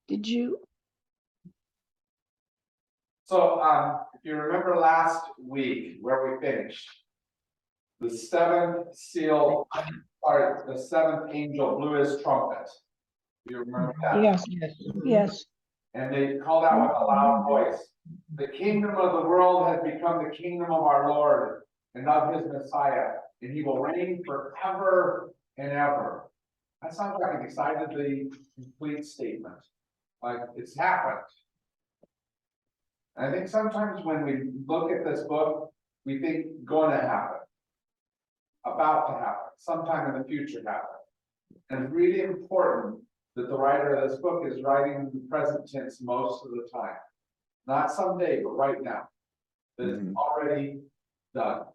Did you? So, if you remember last week where we finished, the seventh seal, or the seventh angel blew his trumpet. Do you remember that? Yes, yes. And they called out with a loud voice, "The kingdom of the world has become the kingdom of our Lord and of his Messiah, and he will reign forever and ever." That sounds like an excitedly complete statement. Like it's happened. I think sometimes when we look at this book, we think going to happen, about to happen, sometime in the future happen. And it's really important that the writer of this book is writing in the present tense most of the time. Not someday, but right now. That it's already done.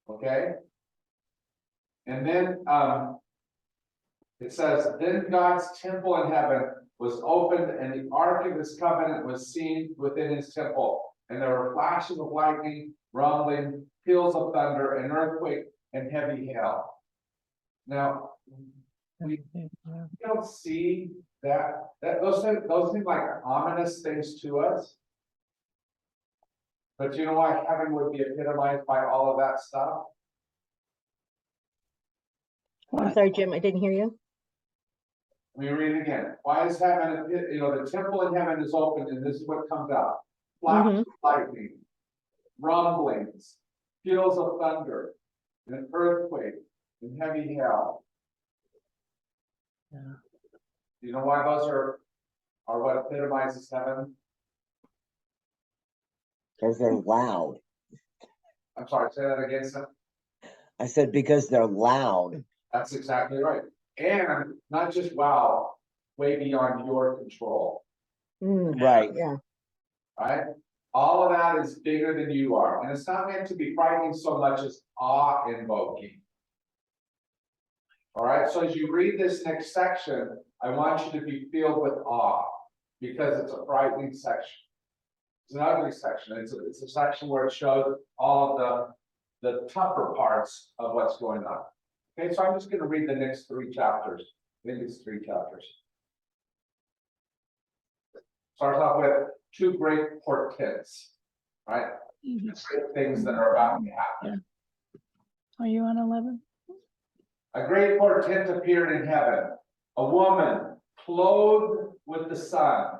Okay? And then it says, "Then God's temple in heaven was opened, and the ark of his covenant was seen within his temple. And there were flashes of lightning, rumbling, peals of thunder, an earthquake, and heavy hail." Now, we don't see that those seem like ominous things to us. But you know why heaven would be epitomized by all of that stuff? I'm sorry, Jim, I didn't hear you. Let me read it again. Why is heaven, the temple in heaven is open, and this is what comes out. Flashes of lightning, rumblings, peals of thunder, and an earthquake, and heavy hail. Yeah. You know why those are what epitomizes heaven? Because they're loud. I'm sorry, say that again, Sam. I said because they're loud. That's exactly right. And not just wow, way beyond your control, Right. Yeah. right? All of that is bigger than you are. And it's not meant to be frightening so much as awe-invoking. All right, so as you read this next section, I want you to be filled with awe because it's a frightening section. It's an ugly section. It's a section where it shows all of the tougher parts of what's going on. Okay, so I'm just going to read the next 3 chapters. I think it's 3 chapters. Starts off with 2 great portents, right? Great things that are about to happen. Are you on 11? A great portent appeared in heaven, a woman clothed with the sun,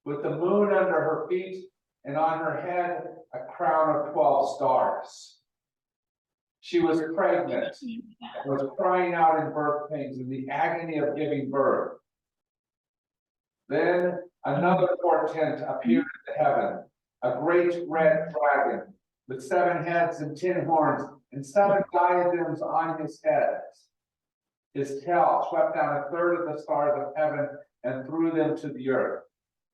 with the moon under her feet, and on her head a crown of 12 stars. She was pregnant and was crying out in birth pains in the agony of giving birth. Then another portent appeared in heaven, a great red dragon with 7 heads and 10 horns and 7 diadems on his heads. His tail swept down a third of the stars of heaven and threw them to the earth.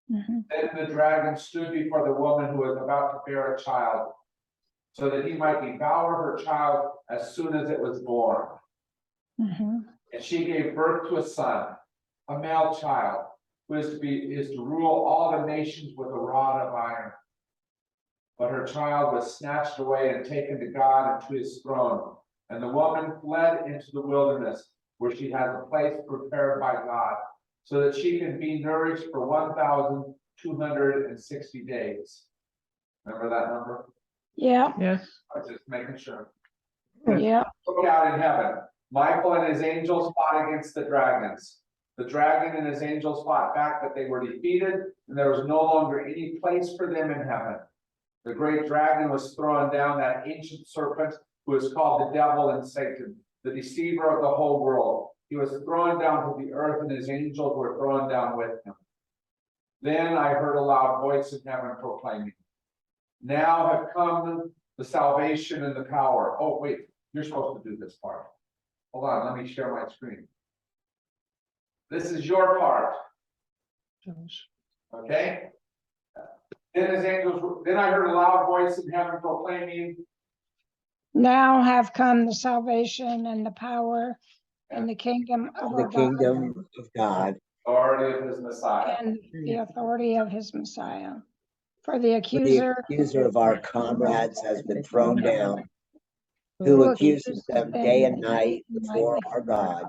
Then the dragon stood before the woman who was about to bear a child, so that he might devour her child as soon as it was born. And she gave birth to a son, a male child, who is to rule all the nations with a rod of iron. But her child was snatched away and taken to God and to his throne. And the woman fled into the wilderness, where she has a place prepared by God, so that she can be nourished for 1,260 days. Remember that number? Yeah, Yes. I was just making sure. yeah. Look out in heaven. Michael and his angels fought against the dragons. The dragon and his angels fought back, but they were defeated, and there was no longer any place for them in heaven. The great dragon was thrown down, that ancient serpent who is called the devil and Satan, the deceiver of the whole world. He was thrown down to the earth, and his angels were thrown down with him. Then I heard a loud voice in heaven proclaiming, "Now have come the salvation and the power." Oh, wait, you're supposed to do this part. Hold on, let me share my screen. This is your part. Okay? Then I heard a loud voice in heaven proclaiming, Now have come the salvation and the power and the kingdom of The our God kingdom of God. authority of his Messiah. and the authority of his Messiah. For the The accuser accuser of our comrades has been thrown down, who accuses them day and night before our God.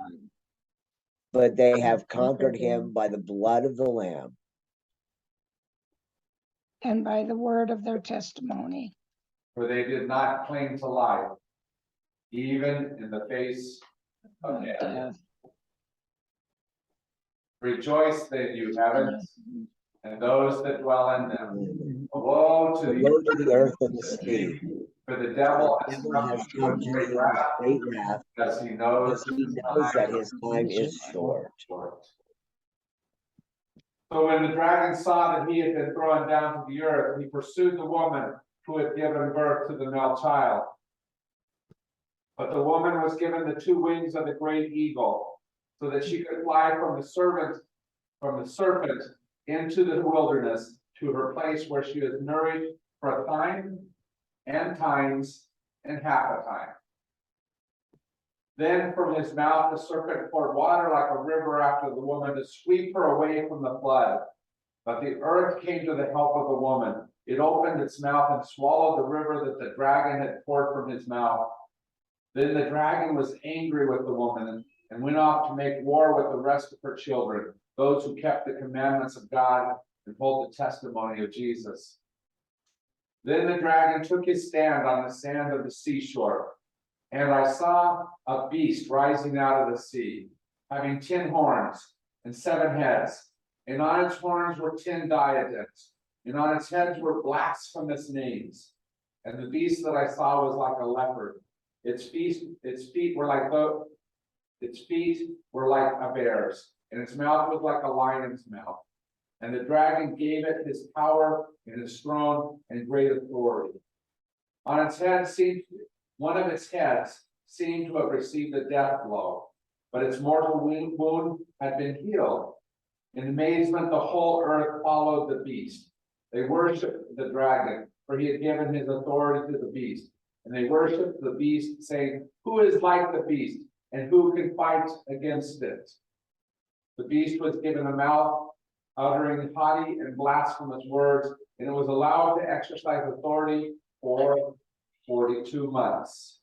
but they have conquered him by the blood of the Lamb and by the word of their testimony. For they did not cling to life, even in the face of of death. death. Rejoice then, you heavens, and those that dwell in them. Woe to Woe to the the earth and the sea. for the devil The has devil come has to come a to great him with wrath, great wrath, because he knows because he knows that his time is short. short. So when the dragon saw that he had been thrown down to the earth, he pursued the woman who had given birth to the male child. But the woman was given the two wings of the great eagle, so that she could fly from the serpent into the wilderness to her place where she was nourished for a time and times and half a time. Then from his mouth the serpent poured water like a river after the woman to sweep her away from the flood. But the earth came to the help of the woman. It opened its mouth and swallowed the river that the dragon had poured from his mouth. Then the dragon was angry with the woman and went off to make war with the rest of her children, those who kept the commandments of God and hold the testimony of Jesus. Then the dragon took his stand on the sand of the seashore, and I saw a beast rising out of the sea, having 10 horns and 7 heads, and on its horns were 10 diadems, and on its heads were blasphemous names. And the beast that I saw was like a leopard. Its feet were like a bear's, and its mouth was like a lion's mouth. And the dragon gave it his power and his throne and great authority. On its head one of its heads seemed to have received a death blow, but its mortal wound had been healed. In amazement, the whole earth followed the beast. They worshipped the dragon, for he had given his authority to the beast. And they worshipped the beast, saying, "Who is like the beast, and who can fight against it?" The beast was given a mouth, uttering haughty and blasphemous words, and it was allowed to exercise authority for 42 months.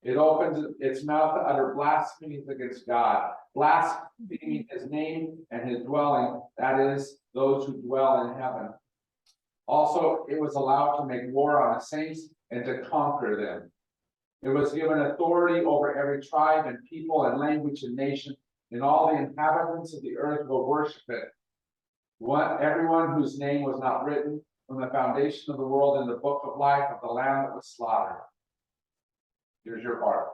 It opened its mouth to utter blasphemies against God, blaspheming his name and his dwelling, that is, those who dwell in heaven. Also, it was allowed to make war on the saints and to conquer them. It was given authority over every tribe and people and language and nation, and all the inhabitants of the earth will worship it. Everyone whose name was not written from the foundation of the world in the book of life of the Lamb that was slaughtered. Here's your part.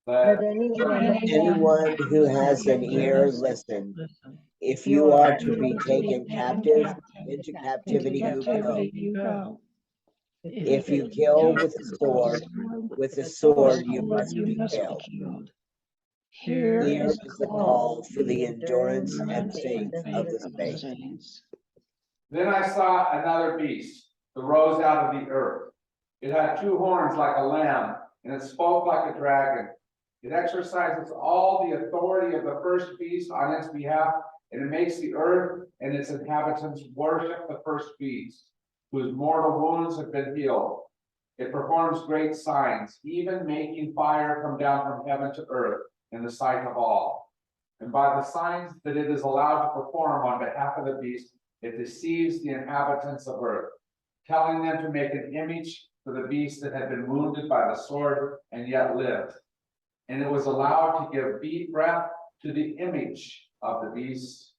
Let Let Anyone who has an ear, listen. If you are to be taken captive, into captivity you go. you go. If you kill with the sword you must be killed. Here Here is is the call for the endurance and faith of the saints. saints. Then I saw another beast that rose out of the earth. It had 2 horns like a lamb, and it spoke like a dragon. It exercises all the authority of the first beast on its behalf, and it makes the earth and its inhabitants worship the first beast, whose mortal wounds have been healed. It performs great signs, even making fire come down from heaven to earth in the sight of all. And by the signs that it is allowed to perform on behalf of the beast, it deceives the inhabitants of earth, telling them to make an image for the beast that had been wounded by the sword and yet lived. And it was allowed to give breath to the image of the beast.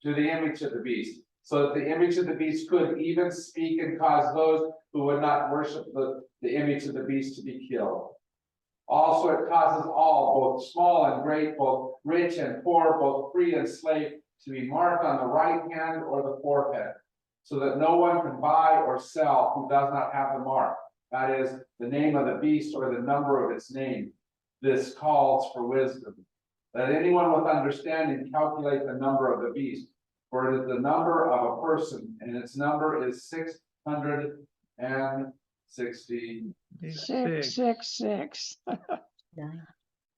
To the image of the beast, so that the image of the beast could even speak and cause those who would not worship the image of the beast to be killed. Also, it causes all, both small and great, both rich and poor, both free and slave, to be marked on the right hand or the forehead, so that no one can buy or sell who does not have the mark, that is, the name of the beast or the number of its name. This calls for wisdom. Let anyone with understanding calculate the number of the beast, for it is the number of a person, and its number is 666. 666.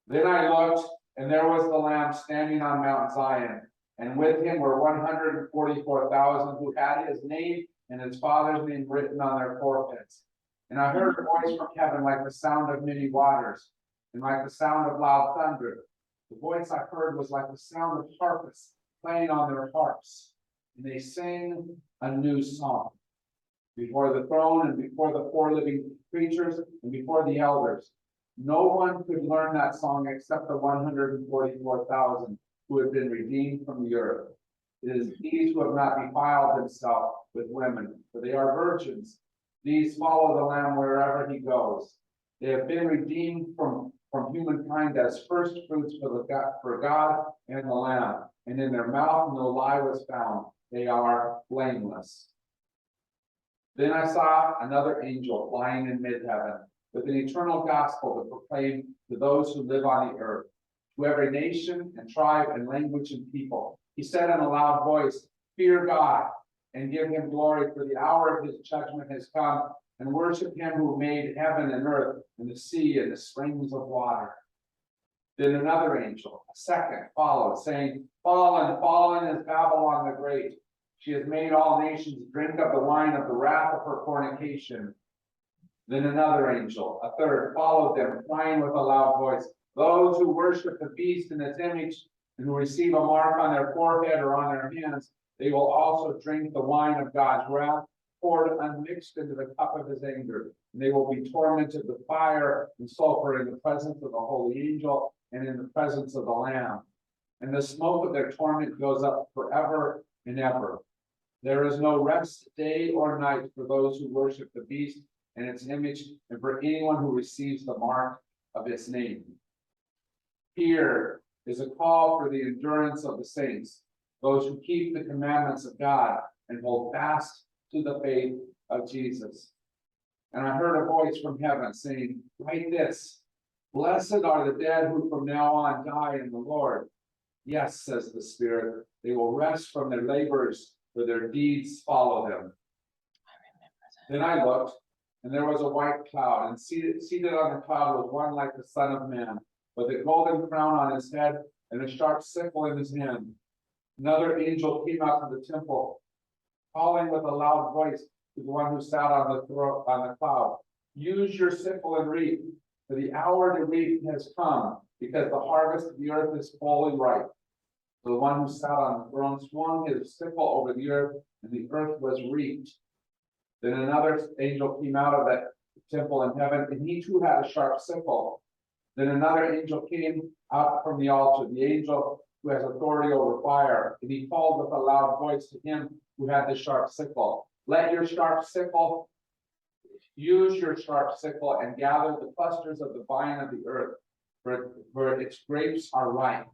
Then I looked, and there was the Lamb standing on Mount Zion, and with him were 144,000 who had his name and his father's name written on their foreheads. And I heard a voice from heaven like the sound of many waters, and like the sound of loud thunder. The voice I heard was like the sound of harpists playing on their harps, and they sang a new song. Before the throne and before the four living creatures and before the elders. No one could learn that song except the 144,000 who have been redeemed from the earth. It is these who have not defiled themselves with women, for they are virgins. These follow the Lamb wherever he goes. They have been redeemed from humankind as first fruits for God and the Lamb. And in their mouth no lie was found. They are blameless. Then I saw another angel flying in mid-heaven with an eternal gospel to proclaim to those who live on the earth, to every nation and tribe and language and people. He said in a loud voice, "Fear God and give him glory, for the hour of his judgment has come, and worship him who made heaven and earth and the sea and the springs of water." Then another angel, a second, followed, saying, "Fallen, fallen is Babylon the Great. She has made all nations drink of the wine of the wrath of her fornication." Then another angel, a third, followed them, crying with a loud voice, "Those who worship the beast and its image, and who receive a mark on their forehead or on their hands, they will also drink the wine of God's wrath, poured unmixed into the cup of his anger. And they will be tormented with fire and sulfur in the presence of the holy angel and in the presence of the Lamb. And the smoke of their torment goes up forever and ever. There is no rest day or night for those who worship the beast and its image, and for anyone who receives the mark of its name. Here is a call for the endurance of the saints, those who keep the commandments of God and hold fast to the faith of Jesus. And I heard a voice from heaven saying, "Write this, blessed are the dead who from now on die in the Lord. Yes, says the Spirit, they will rest from their labors, for their deeds follow them." Then I looked, and there was a white cloud, and seated on the cloud was one like the Son of Man, with a golden crown on his head and a sharp sickle in his hand. Another angel came out of the temple, calling with a loud voice to the one who sat on the cloud, "Use your sickle and reap, for the hour to reap has come, because the harvest of the earth is fully ripe." The one who sat on the throne swung his sickle over the earth, and the earth was reaped. Then another angel came out of that temple in heaven, and he too had a sharp sickle. Then another angel came out from the altar, the angel who has authority over fire, and he called with a loud voice to him who had the sharp sickle, use your sharp sickle and gather the clusters of the vine of the earth, for its grapes are ripe."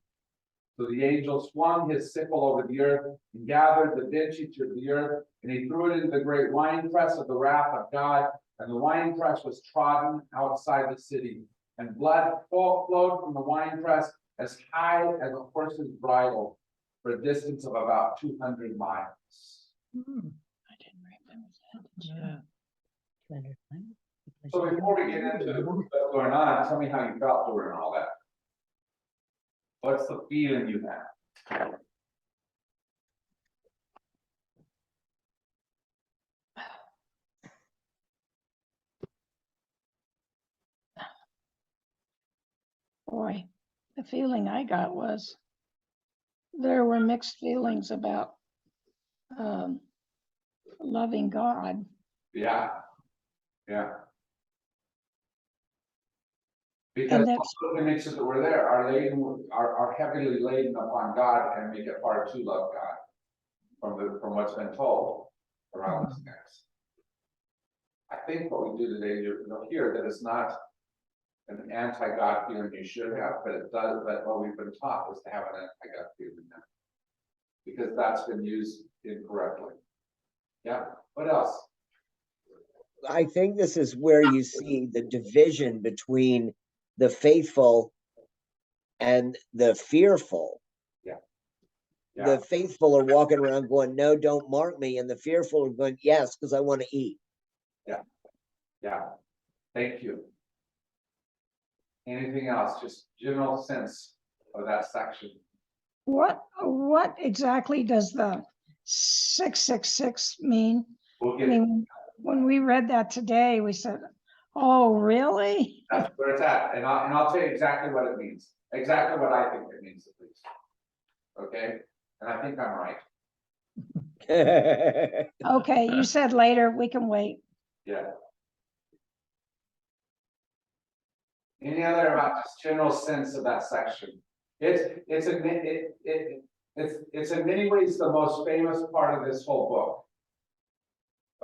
So the angel swung his sickle over the earth and gathered the vintage of the earth, and he threw it into the great winepress of the wrath of God, and the winepress was trodden outside the city, and blood flowed from the winepress as high as a horse's bridle for a distance of about 200 miles. I didn't remember that. Yeah. So before we get into what's going on, tell me how you felt during all that. What's the feeling you have? Boy, the feeling I got was there were mixed feelings about loving God. Yeah. Yeah. Because And that's, all the images that were there are heavily laden upon God and make it hard to love God from what's been told around this next. I think what we do today, you'll hear that it's not an anti-God feeling you should have, but it does, but what we've been taught is to have an anti-God feeling now. Because that's been used incorrectly. Yeah, what else? I think this is where you see the division between the faithful and the fearful. Yeah. The faithful are walking around going, "No, don't mark me," and the fearful are going, "Yes, because I want to eat." Yeah, thank you. Anything else, just general sense of that section? what exactly does the 666 mean? We'll I get, mean, when we read that today, we said, oh, really? That's where it's at, and I'll tell you exactly what it means, exactly what I think it means at least. Okay, and I think I'm right, Okay, you said later, we can wait. yeah. Any other about just general sense of that section? It's in many ways the most famous part of this whole book.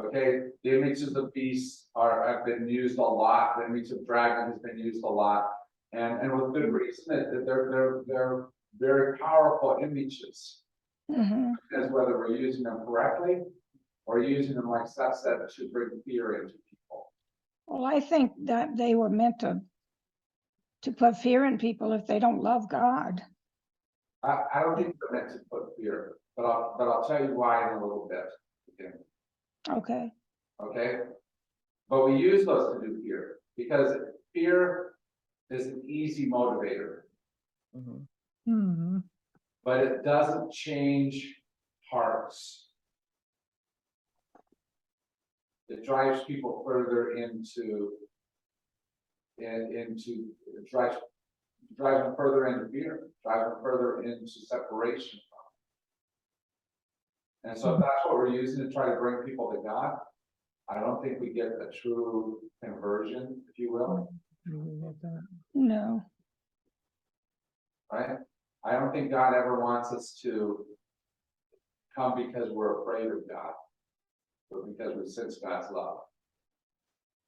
Okay, the images of beasts have been used a lot, the image of dragon has been used a lot, and with good reason, that they're very powerful images. Mhm. As whether we're using them correctly or using them like Seth said to bring fear into people. Well, I think that they were meant to put fear in people if they don't love God. I don't think they're meant to put fear, but I'll tell you why in a little bit. Okay, Okay, but we use those to do fear because fear is an easy motivator, Mhm. Mhm. but it doesn't change hearts. It drives people further into it drives them further into fear, drives them further into separation from. And so if that's what we're using to try to bring people to God, I don't think we get a true conversion, if you will, no, right? I don't think God ever wants us to come because we're afraid of God, but because we sense God's love.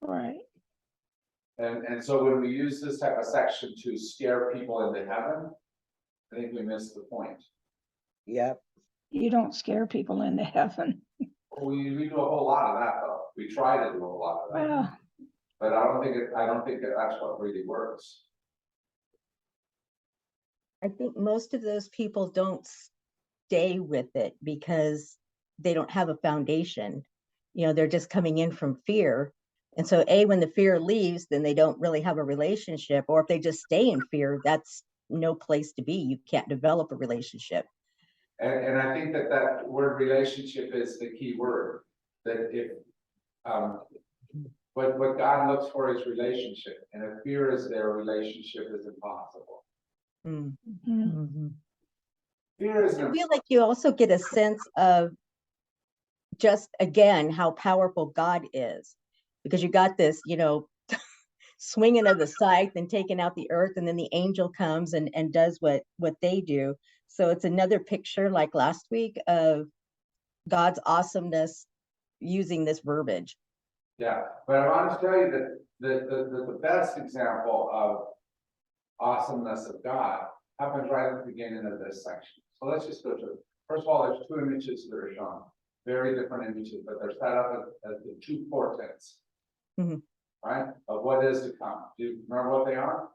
right. And so when we use this type of section to scare people into heaven, I think we miss the point. Yep. You don't scare people into heaven. We do a whole lot of that though. We try to do a lot of that, Well, but I don't think that's what really works. I think most of those people don't stay with it because they don't have a foundation. You know, they're just coming in from fear. And so when the fear leaves, then they don't really have a relationship. Or if they just stay in fear, that's no place to be. You can't develop a relationship. And I think that word relationship is the key word. That if what God looks for is relationship, and if fear is there, relationship is impossible. Mm. mhm. Fear is I feel like you also get a sense of just, again, how powerful God is. Because you got this, you know, swinging of the scythe and taking out the earth, and then the angel comes and does what they do. So it's another picture, like last week, of God's awesomeness using this verbiage. Yeah, but I want to tell you that the best example of awesomeness of God happens right at the beginning of this section. So let's just go to it. First of all, there's two images that are shown, very different images, but they're set up as the two portents, Mhm. right, of what is to come. Do you remember what they are?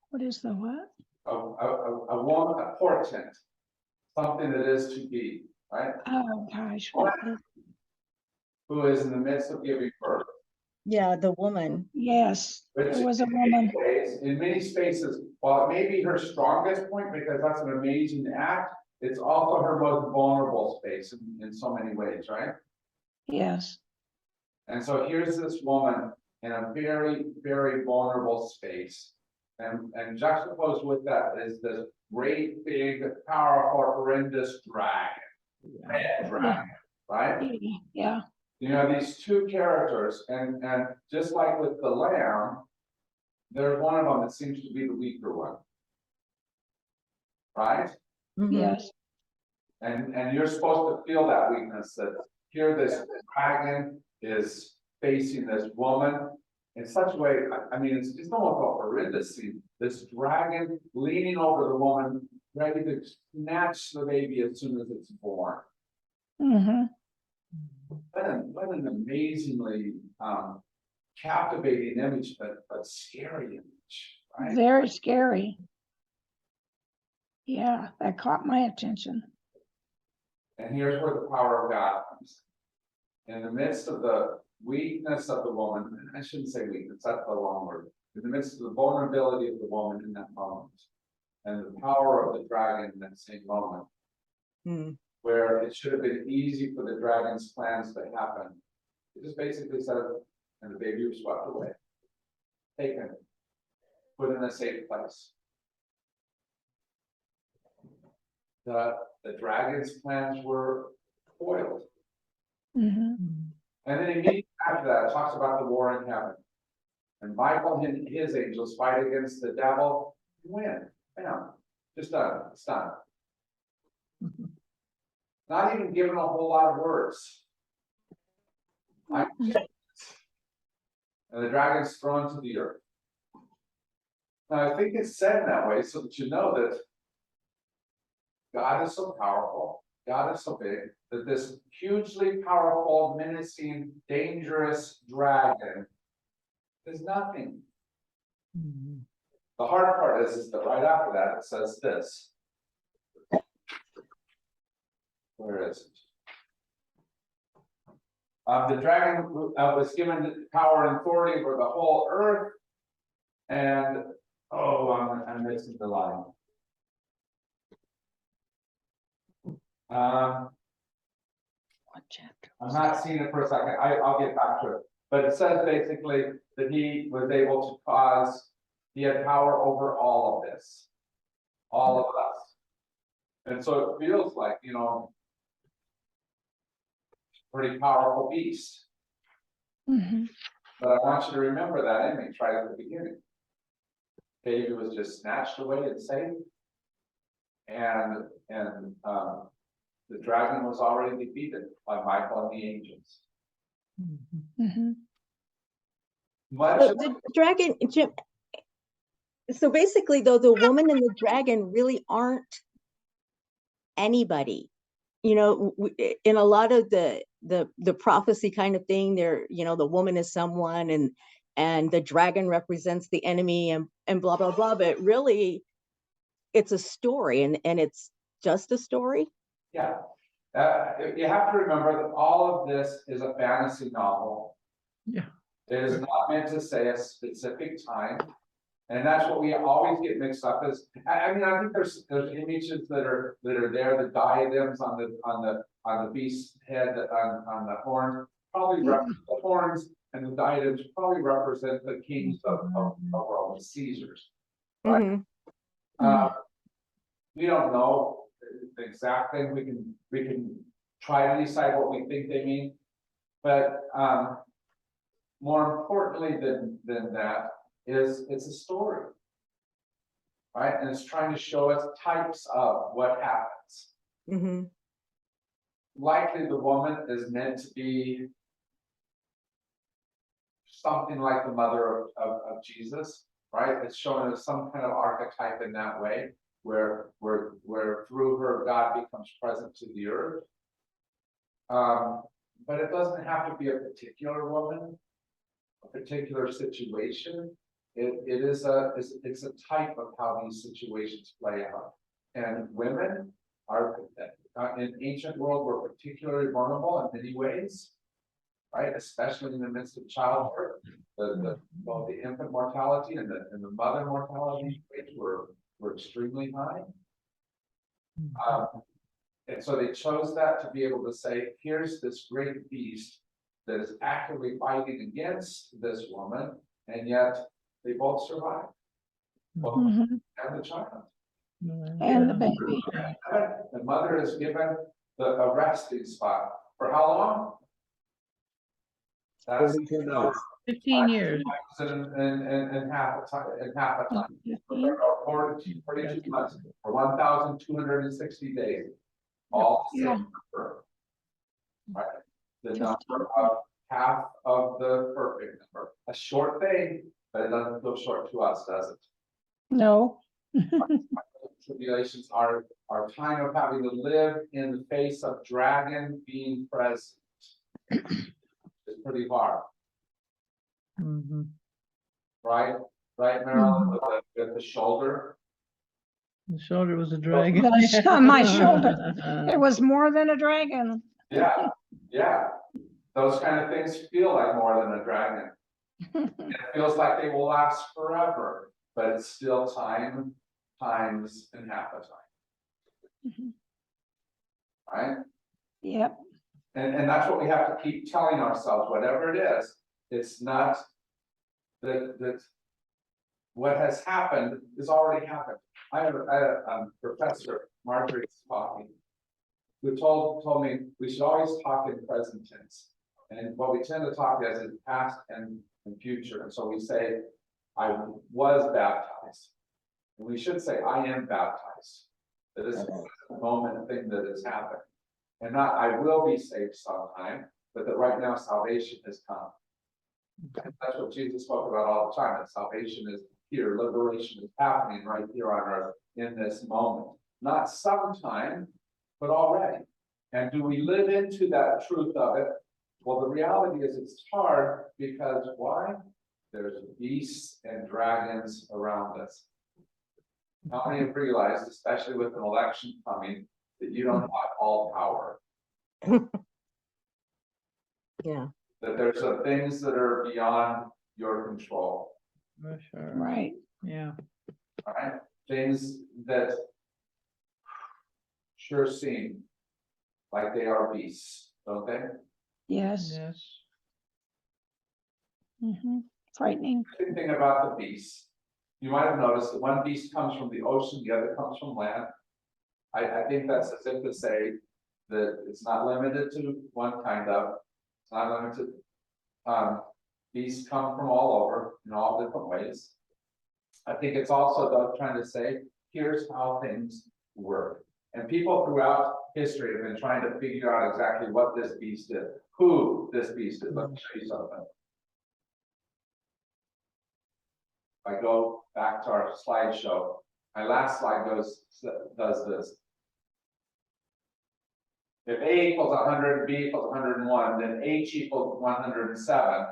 What is the what? A woman, a portent, something that is to be, right? Oh, gosh. Who is in the midst of giving birth. Yeah, the woman. Yes, Which there was a in many woman. ways, in many spaces, while it may be her strongest point because that's an amazing act, it's also her most vulnerable space in so many ways, right? Yes, And so here's this woman in a very, very vulnerable space. And juxtaposed with that is this great, big, powerful, horrendous dragon. Red dragon, right? yeah, You know, these two characters, and just like with the lamb, there's one of them that seems to be the weaker one. Right? Mhm. yes, And you're supposed to feel that weakness, that here this dragon is facing this woman in such a way, I mean, it's almost a horrendous scene. This dragon leaning over the woman, ready to snatch the baby as soon as it's born. hmm What an amazingly captivating image, but scary image, right? very scary. Yeah, that caught my attention. And here's where the power of God comes. In the midst of the weakness of the woman, and I shouldn't say weakness, that's the wrong word. In the midst of the vulnerability of the woman in that moment, and the power of the dragon in that same moment, Mm. where it should have been easy for the dragon's plans to happen. It just basically said, and the baby was swept away, taken, put in a safe place. The dragon's plans were foiled. Mhm. And then immediately after that, it talks about the war in heaven. And Michael and his angels fight against the devil, and win. Bam. Just done. It's done. Not even given a whole lot of words. And the dragon's thrown to the earth. Now, I think it's said that way so that you know that God is so powerful, God is so big, that this hugely powerful, menacing, dangerous dragon is nothing. The hard part is that right after that, it says this. Where is it? The dragon was given power and authority over the whole earth. And, oh, I'm missing the line. What chapter? I'm not seeing it for a second. I'll get back to it. But it says basically that he was able to cause, he had power over all of this, all of us. And so it feels like, you know, pretty powerful beast. Mhm. But I want you to remember that image right at the beginning. David was just snatched away and saved. And the dragon was already defeated by Michael and the angels. Mhm. Much So of the dragon, Jim, so basically though, the woman and the dragon really aren't anybody. You know, in a lot of the prophecy kind of thing, there, you know, the woman is someone and the dragon represents the enemy and blah, blah, blah. But really, it's a story and it's just a story. Yeah, you have to remember that all of this is a fantasy novel. Yeah. It is not meant to say a specific time, and that's what we always get mixed up as. I mean, I think there's images that are there, the diadems on the beast's head, on the horn, probably represent the horns, and the diadems probably represent the kings of Rome, the Caesars. Right? Mhm. We don't know the exact thing. We can try to decide what we think they mean, but more importantly than that is it's a story, right? And it's trying to show us types of what happens. Mhm. Likely the woman is meant to be something like the mother of Jesus, right? It's showing us some kind of archetype in that way, where through her God becomes present to the earth. But it doesn't have to be a particular woman, a particular situation. It's a type of how these situations play out. And women are in ancient world were particularly vulnerable in many ways, right? Especially in the midst of childbirth, the infant mortality and the mother mortality rates were extremely high. And so they chose that to be able to say, here's this great beast that is actively fighting against this woman, and yet they both survive, both Mhm. and the child. And the baby. The mother is given a resting spot for how long? That's 42 months. 15 years. and half a time, or 42 months, or 1,260 days. All the Yeah. same number. Right, the number of half of the perfect number, a short thing, but it doesn't feel short to us, does it? No. Tribulations are time of having to live in the face of dragon being present. It's pretty hard, Mhm. right? Right, Marilyn, with the shoulder. The shoulder was a dragon. That's on my shoulder. It was more than a dragon. Yeah, yeah. Those kind of things feel like more than a dragon. It feels like they will last forever, but it's still time, times, and half a time. right? Yep, And that's what we have to keep telling ourselves, whatever it is, it's not that what has happened is already happened. I had a professor, Marjorie talking, who told me we should always talk in present tense. And what we tend to talk as is past and future. And so we say, I was baptized. And we should say, I am baptized. That is a moment thing that has happened. And not, I will be saved sometime, but that right now salvation has come. And that's what Jesus spoke about all the time, that salvation is here, liberation is happening right here on earth in this moment. Not sometime, but already. And do we live into that truth of it? Well, the reality is it's hard because why? There's beasts and dragons around us. How many have realized, especially with an election coming, that you don't have all power? Yeah. That there's some things that are beyond your control, For sure. right. Yeah. all right? Things that sure seem like they are beasts, don't they? Yes. Yes. Frightening. The thing about the beasts, you might have noticed that one beast comes from the ocean, the other comes from land. I think that's as if to say that it's not limited to one kind of, it's not limited. Beasts come from all over in all different ways. I think it's also though trying to say, here's how things work. And people throughout history have been trying to figure out exactly what this beast is, who this beast is. Let me show you something. If I go back to our slideshow, my last slide does this. If A equals 100, B equals 101, then H equals 107,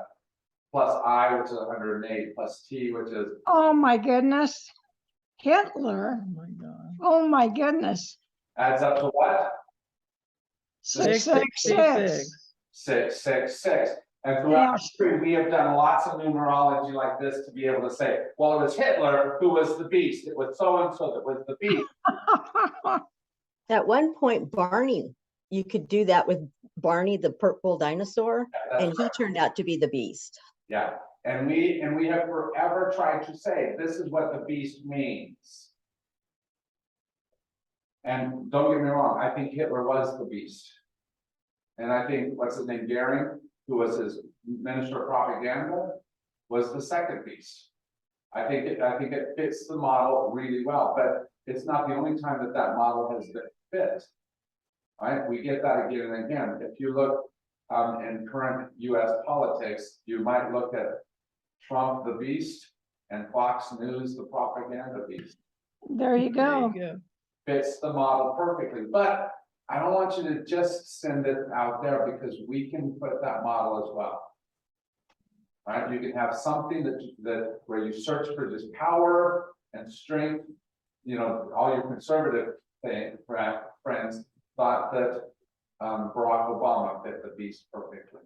plus I, which is 108, plus T, which is, Oh, my goodness. Hitler. Oh my God. Oh, my goodness. adds up to what? 666. 666. And throughout history, we have done lots of numerology like this to be able to say, well, it was Hitler who was the beast. It was so-and-so that was the beast. At one point, Barney, you could do that with Barney, the purple dinosaur, That's and he turned out to be the beast. Yeah, and we have forever tried to say, this is what the beast means. And don't get me wrong, I think Hitler was the beast. And I think, what's his name, Goering, who was his minister of propaganda, was the second beast. I think it fits the model really well, but it's not the only time that model has been fit. Right, we get that again and again. If you look in current US politics, you might look at Trump the beast and Fox News the propaganda beast. There you go. There you go. Fits the model perfectly, but I don't want you to just send it out there because we can put that model as well. Right, you can have something that where you search for just power and strength. You know, all your conservative friends thought that Barack Obama fit the beast perfectly.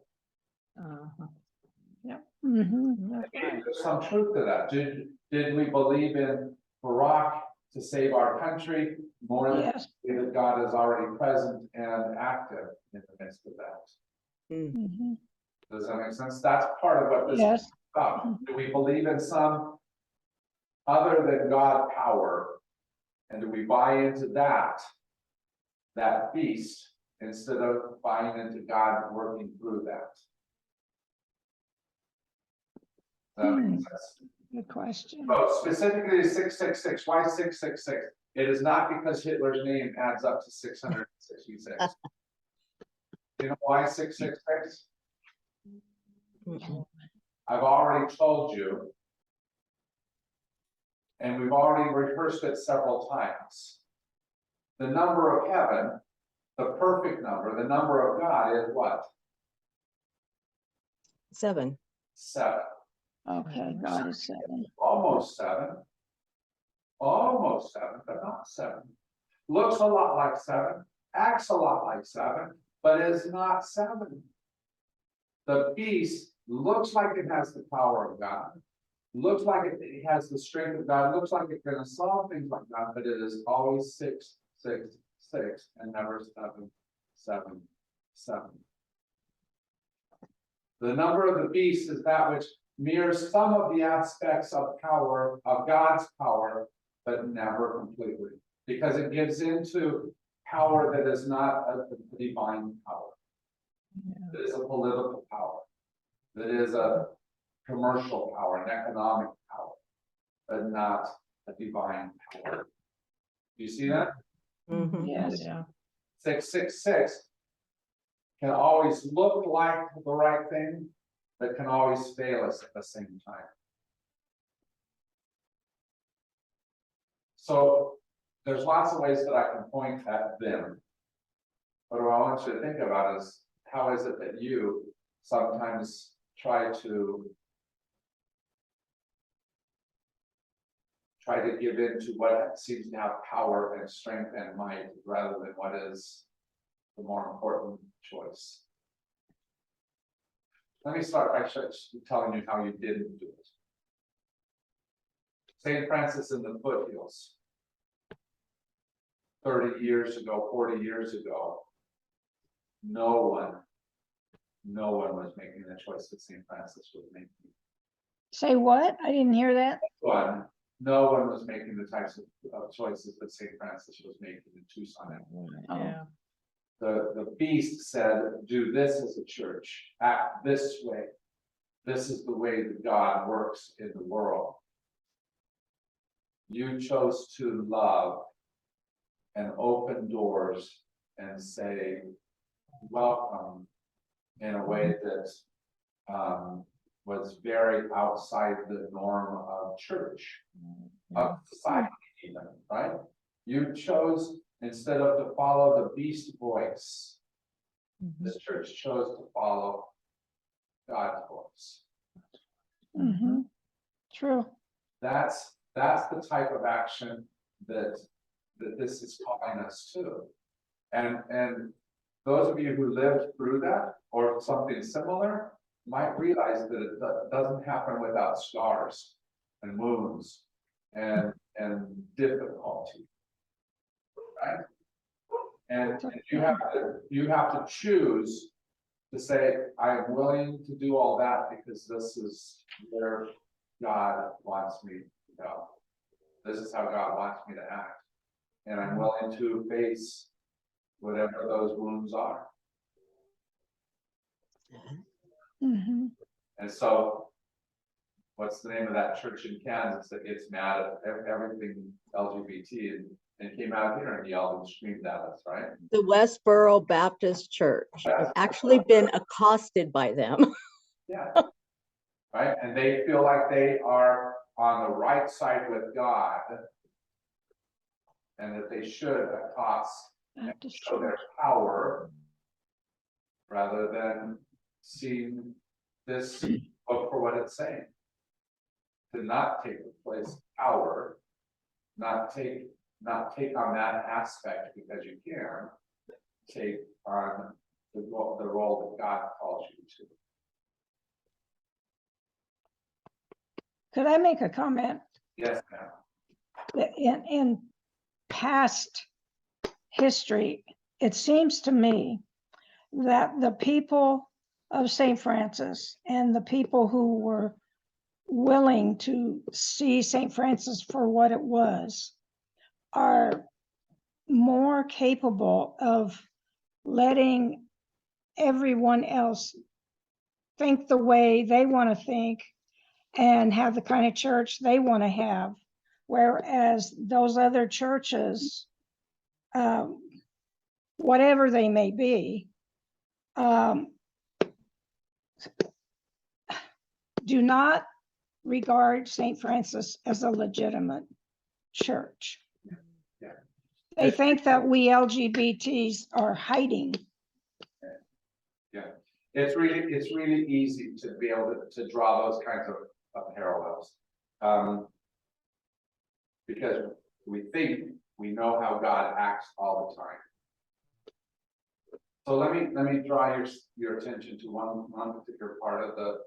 That's right. There's some truth to that. Did we believe in Barack to save our country more than Yes. that God is already present and active in the midst of that? Mhm. Does that make sense? That's part of what this Yes. is about. Do we believe in some other than God power? And do we buy into that beast, instead of buying into God working through that? Does that make sense? Good question. So specifically 666, why 666? It is not because Hitler's name adds up to 666. You know why 666? Mm-mm. I've already told you, and we've already rehearsed it several times. The number of heaven, the perfect number, the number of God is what? 7. 7. Okay, God is 7. Almost 7. Almost 7, but not 7. Looks a lot like 7, acts a lot like 7, but is not 7. The beast looks like it has the power of God, looks like it has the strength of God, looks like it can solve things like God, but it is always 666. 6 and number 7, 7, 7. The number of the beast is that which mirrors some of the aspects of power, of God's power, but never completely, because it gives into power that is not a divine power. That is a political power, that is a commercial power, an economic power, but not a divine power. Do you see that? Mhm. Yes. Yeah. 666 can always look like the right thing, but can always fail us at the same time. So there's lots of ways that I can point at them. But what I want you to think about is, how is it that you sometimes try to give in to what seems to have power and strength and might, rather than what is the more important choice? Let me start by telling you how you didn't do it. St. Francis in the Foothills, 30 years ago, 40 years ago, no one was making the choice that St. Francis was making. Say what? I didn't hear that. No one was making the types of choices that St. Francis was making in Tucson. Yeah. The beast said, do this as a church, act this way. This is the way that God works in the world. You chose to love and open doors and say, welcome, in a way that was very outside the norm of church, of society even, right? You chose, instead of to follow the beast voice, the church chose to follow God's voice. Mm-hmm. True. That's the type of action that this is calling us to. And those of you who lived through that or something similar might realize that it doesn't happen without scars and wounds and difficulty, right? And you have to choose to say, I am willing to do all that because this is where God wants me to go. This is how God wants me to act. And I'm willing to face whatever those wounds are. Mm-hmm. And so, what's the name of that church in Kansas that gets mad at everything LGBT and came out here and yelled and screamed at us, right? The Westboro Baptist Church. I've actually been accosted by them. Yeah. Right? And they feel like they are on the right side with God and that they should accost and show their power rather than seeing this book for what it's saying. To not take the place of power, not take on that aspect because you can, take on the role that God calls you to. Could I make a comment? Yes, ma'am. That in past history, it seems to me that the people of St. Francis and the people who were willing to see St. Francis for what it was are more capable of letting everyone else think the way they want to think and have the kind of church they want to have. Whereas those other churches, whatever they may be, do not regard St. Francis as a legitimate church. Yeah. They think that we LGBTs are hiding. Yeah, it's really easy to be able to draw those kinds of parallels. Because we think we know how God acts all the time. So let me draw your attention to one particular part of the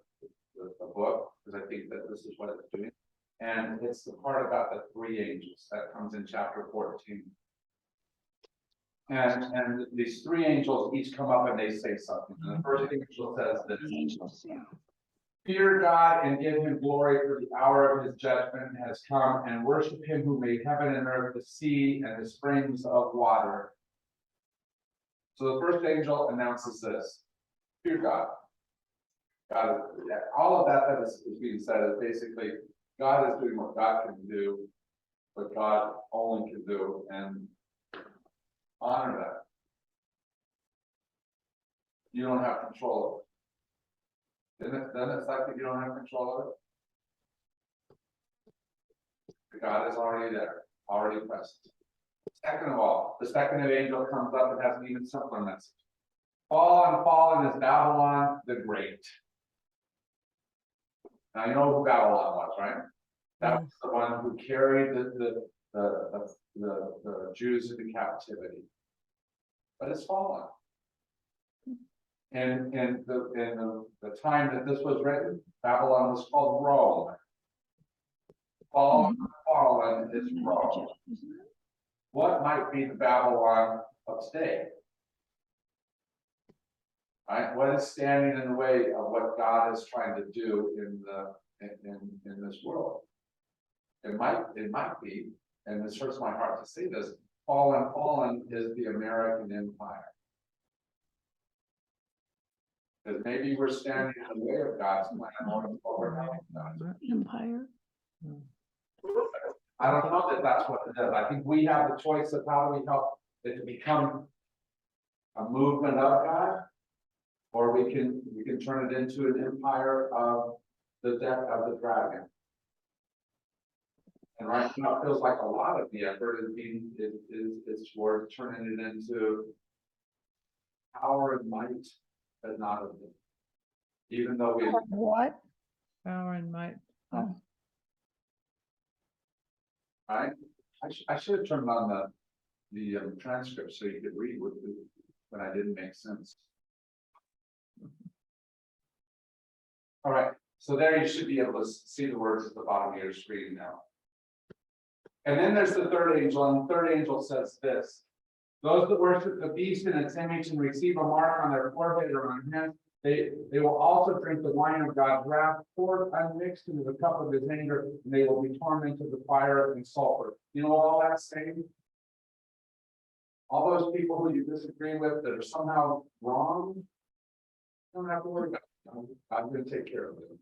book, because I think that this is what it's doing. And it's the part about the 3 angels that comes in chapter 14. And these three angels each come up and they say something. And the first angel says this: The angels, yeah. fear God and give him glory, for the hour of his judgment has come, and worship him who made heaven and earth, the sea, and the springs of water. So the first angel announces this: fear God. God is, all of that is being said is basically God is doing what God can do, what God only can do, and honor that. You don't have control of it. Then it's like that you don't have control of it. God is already there, already present. Second of all, the second angel comes up and has an even simpler message. Fallen is Babylon the Great. Now you know who Babylon was, right? That was the one who carried the Jews into captivity. But it's fallen. And in the time that this was written, Babylon was called Rome. Fallen is Rome. What might be the Babylon of today? Right? What is standing in the way of what God is trying to do in this world? It might be, and this hurts my heart to say this, fallen is the American empire. Because maybe we're standing in the way of God's plan or what we're having done. Empire. I don't know that that's what it is. I think we have the choice of how do we help it to become a movement of God, or we can turn it into an empire of the death of the dragon. And right now it feels like a lot of the effort is toward turning it into power and might, but not of it. Even though we What? Power and might. Oh, right, I should have turned on the transcript so you could read when I didn't make sense. All right, so there you should be able to see the words at the bottom of your screen now. And then there's the third angel, and the third angel says this: those that worship the beast in its image and receive a mark on their forehead or on hand, they will also drink the wine of God's wrath, poured unmixed into the cup of his anger, and they will be tormented with fire and sulfur. You know what all that's saying? All those people who you disagree with that are somehow wrong, don't have to worry about it. I'm going to take care of them.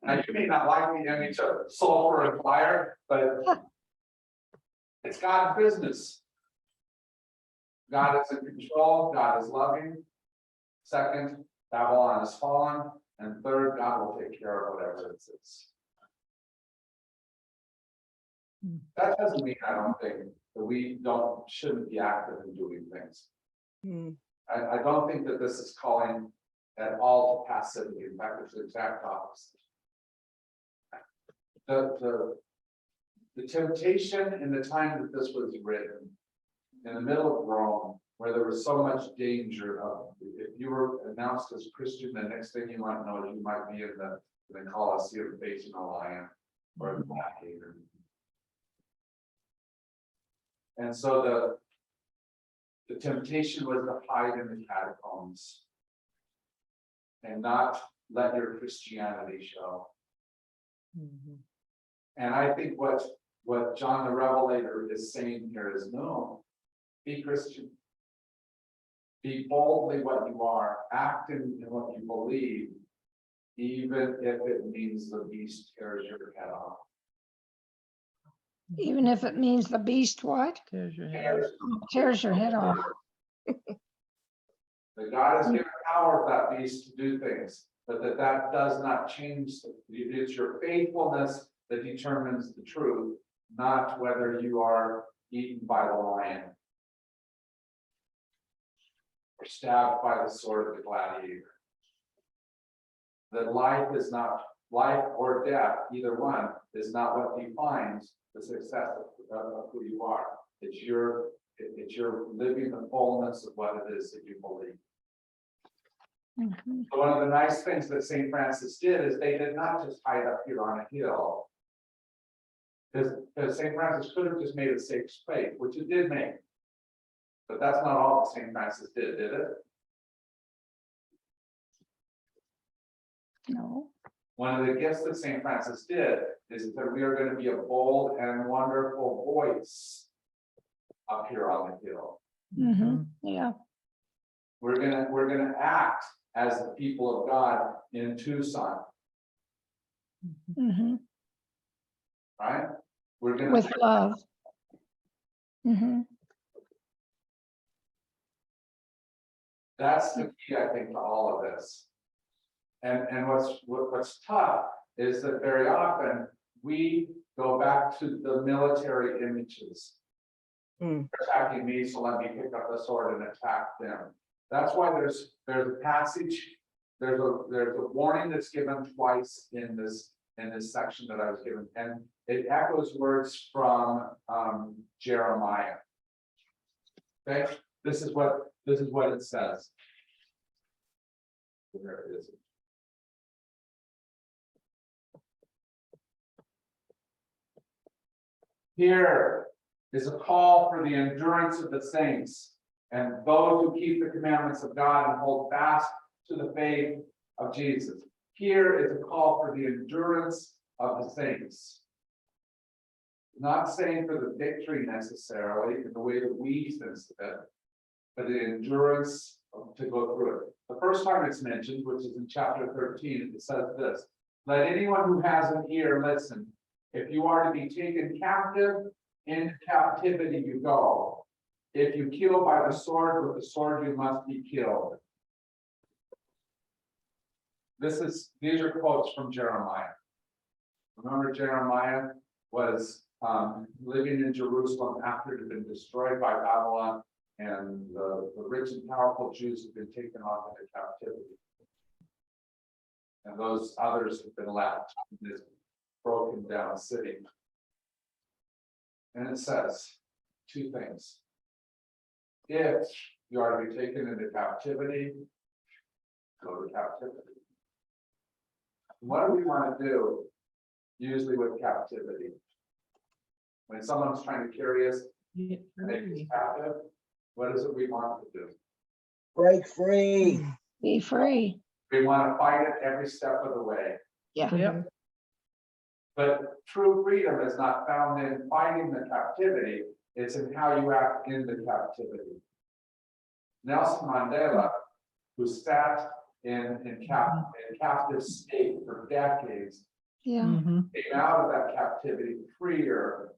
Now, you may not like the image of sulfur and fire, but it's God's business. God is in control. God is loving. Second, Babylon is fallen. And third, God will take care of whatever it is. That doesn't mean I don't think that we shouldn't be active in doing things. I don't think that this is calling at all to passivity. In fact, it's the exact opposite. The temptation in the time that this was written, in the middle of Rome, where there was so much danger of, if you were announced as Christian, the next thing you might know is you might be in the Colosseum facing a lion or a gladiator. And so the temptation was to hide in the catacombs and not let your Christianity show. And I think what John the Revelator is saying here is, no, be Christian. Be boldly what you are, act in what you believe, even if it means the beast tears your head off. even if it means the beast what? Tears your head. Tears your head off. That God has given power of that beast to do things, but that does not change. It's your faithfulness that determines the truth, not whether you are eaten by the lion or stabbed by the sword of the gladiator. That life or death, either one, is not what defines the success of who you are. It's your living the fullness of what it is that you believe. So one of the nice things that St. Francis did is they did not just hide up here on a hill. Because St. Francis could have just made a safe space, which it did make. But that's not all that St. Francis did it? No. One of the gifts that St. Francis did is that we are going to be a bold and wonderful voice up here on the hill. Mm-hmm. Yeah. We're gonna act as the people of God in Tucson, Mm-hmm. right? We're gonna, With love. Mm-hmm. that's the key, I think, to all of this. And what's tough is that very often we go back to the military images. Mm. They're attacking me, so let me pick up the sword and attack them. That's why there's a passage, there's a warning that's given twice in this section that I was given, and it echoes words from Jeremiah. Okay, this is what it says. Where is it? Here is a call for the endurance of the saints and those who keep the commandments of God and hold fast to the faith of Jesus. Here is a call for the endurance of the saints. Not saying for the victory necessarily in the way that we sense it, but the endurance to go through it. The first time it's mentioned, which is in chapter 13, it says this: let anyone who has an ear listen. If you are to be taken captive, into captivity you go. If you kill by the sword, with the sword you must be killed. These are quotes from Jeremiah. Remember, Jeremiah was living in Jerusalem after it had been destroyed by Babylon, and the rich and powerful Jews had been taken off into captivity. And those others have been left in this broken down city. And it says two things. If you are to be taken into captivity, go to captivity. What do we want to do usually with captivity? When someone's trying to carry us Get and make us free. captive, what is it we want to do? Break free. Be free. We want to fight it every step of the way. Yeah. Yep. But true freedom is not found in fighting the captivity, it's in how you act in the captivity. Nelson Mandela, who sat in captive state for decades, Yeah. Mhm. came out of that captivity freer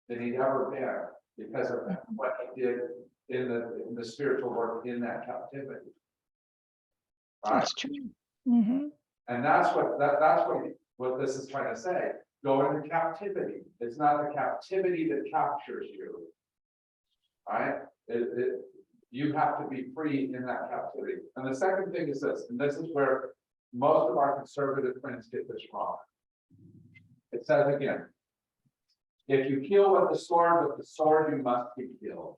than he'd ever been because of what he did in the spiritual work in that captivity. Right? That's true. Mm-hmm. And that's what this is trying to say. Go into captivity. It's not the captivity that captures you. Right? You have to be free in that captivity. And the second thing is this, and this is where most of our conservative friends get this wrong. It says again, if you kill with the sword you must be killed.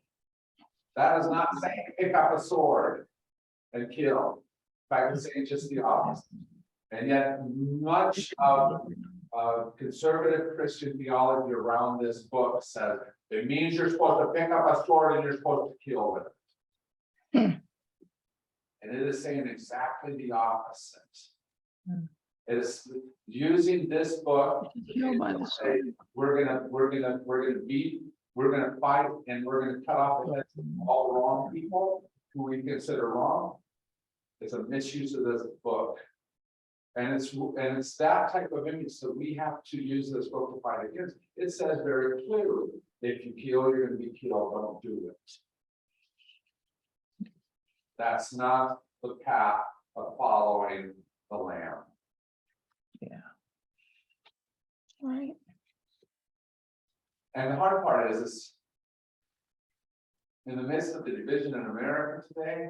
That is not saying pick up a sword and kill. In fact, it's saying just the opposite. And yet much of conservative Christian theology around this book says it means you're supposed to pick up a sword and you're supposed to kill with it. And it is saying exactly the opposite. It is using this book Kill by the to sword. say we're gonna fight, and we're gonna cut off the heads of all the wrong people who we consider wrong. It's a misuse of this book. And it's that type of image that we have to use this book to fight against. It says very clearly, if you kill, you're gonna be killed, don't do it. That's not the path of following the Lamb. Right. And the hard part is in the midst of the division in America today,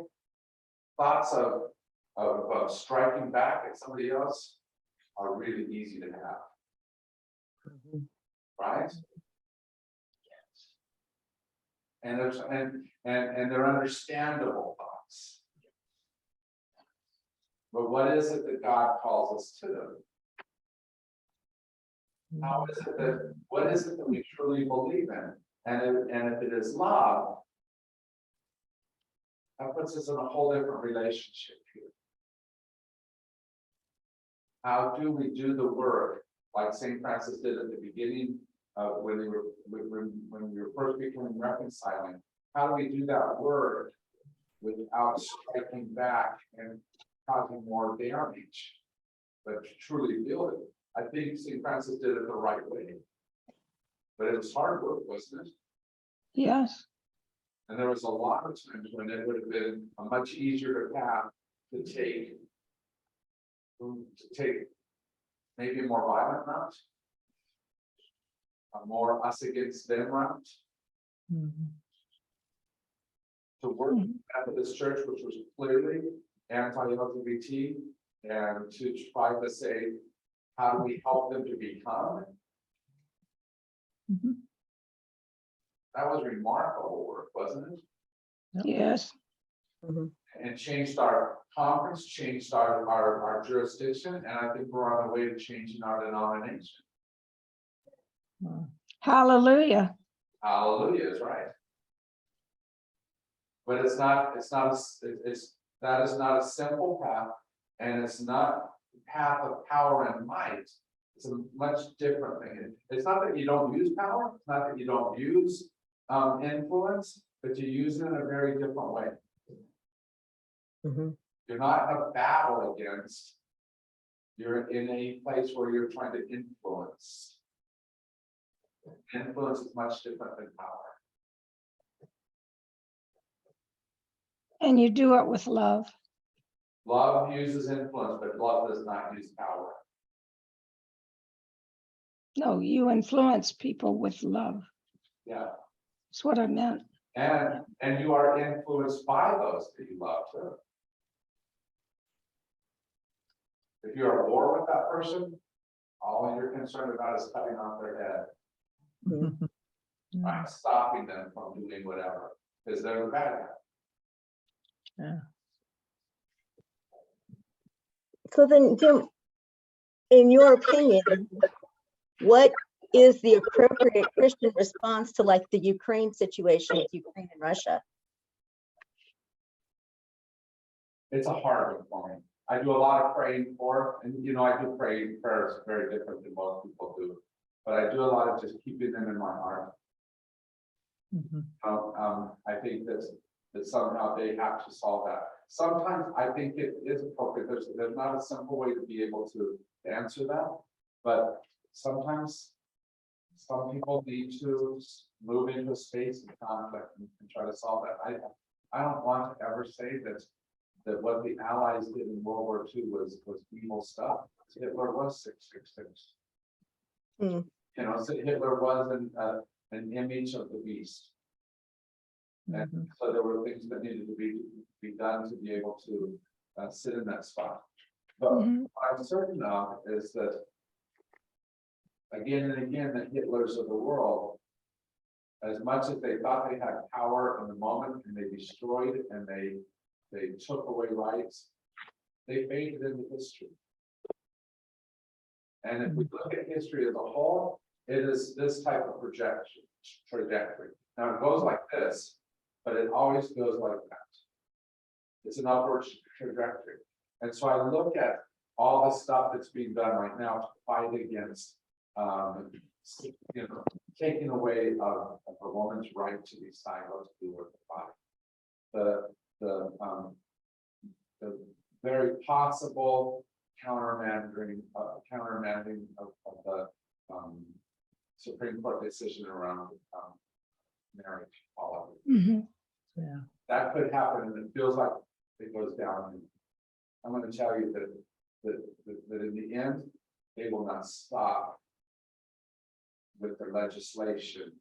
thoughts of striking back at somebody else are really easy to have, right? And they're understandable thoughts. But what is it that God calls us to? How is it that, what is it that we truly believe in? And if it is love, That puts us in a whole different relationship here. How do we do the work like St. Francis did at the beginning when we were first becoming reconciling? How do we do that work without striking back and causing more damage, but to truly build it? I think St. Francis did it the right way, but it was hard work, wasn't it? Yes. And there was a lot of times when it would have been a much easier path to take maybe a more violent route, a more us against them route, Mhm. to work at this church, which was clearly anti-LGBT, and to try to say, how do we help them to become? Mhm. That was remarkable work, wasn't it? Yes. And changed our conference, changed our jurisdiction, and I think we're on the way to changing our denomination. Wow. Hallelujah. Hallelujah is right. But that is not a simple path, and it's not a path of power and might. It's a much different thing. It's not that you don't use power, it's not that you don't use influence, but you use it in a very different way. Mhm. You're not in a battle against, you're in a place where you're trying to influence. Influence is much different than power. And you do it with love. Love uses influence, but love does not use power. No, you influence people with love. Yeah, That's what I meant. and you are influenced by those that you love too. If you're at war with that person, all you're concerned about is cutting off their head, Mhm. right? Stopping them from doing whatever, because they're the bad guy. So then, Jim, in your opinion, what is the appropriate Christian response to like the Ukraine situation with Ukraine and Russia? It's a hard one for me. I do a lot of praying for, and I do pray prayers very different than most people do. But I do a lot of just keeping them in my heart. Mhm. I think that somehow they have to solve that. Sometimes I think it is appropriate. There's not a simple way to be able to answer that. But sometimes some people need to move into a space of conflict and try to solve that. I don't want to ever say that what the Allies did in World War II was evil stuff. Hitler was 666. Mm. So Hitler was an image of the beast. And Mhm. so there were things that needed to be done to be able to sit in that spot. But Mhm. what I'm certain of is that again and again, the Hitlers of the world, as much as they thought they had power in the moment and they destroyed and they took away rights, they faded into history. And if we look at history as a whole, it is this type of trajectory. Now it goes like this, but it always goes like that. It's an upward trajectory. And so I look at all the stuff that's being done right now to fight against, taking away of a woman's right to decide what to do with the body. The very possible countermanding of the Supreme Court decision around marriage policy. Mhm. Yeah. That could happen, and it feels like it goes down. I'm going to tell you that in the end, they will not stop with their legislation.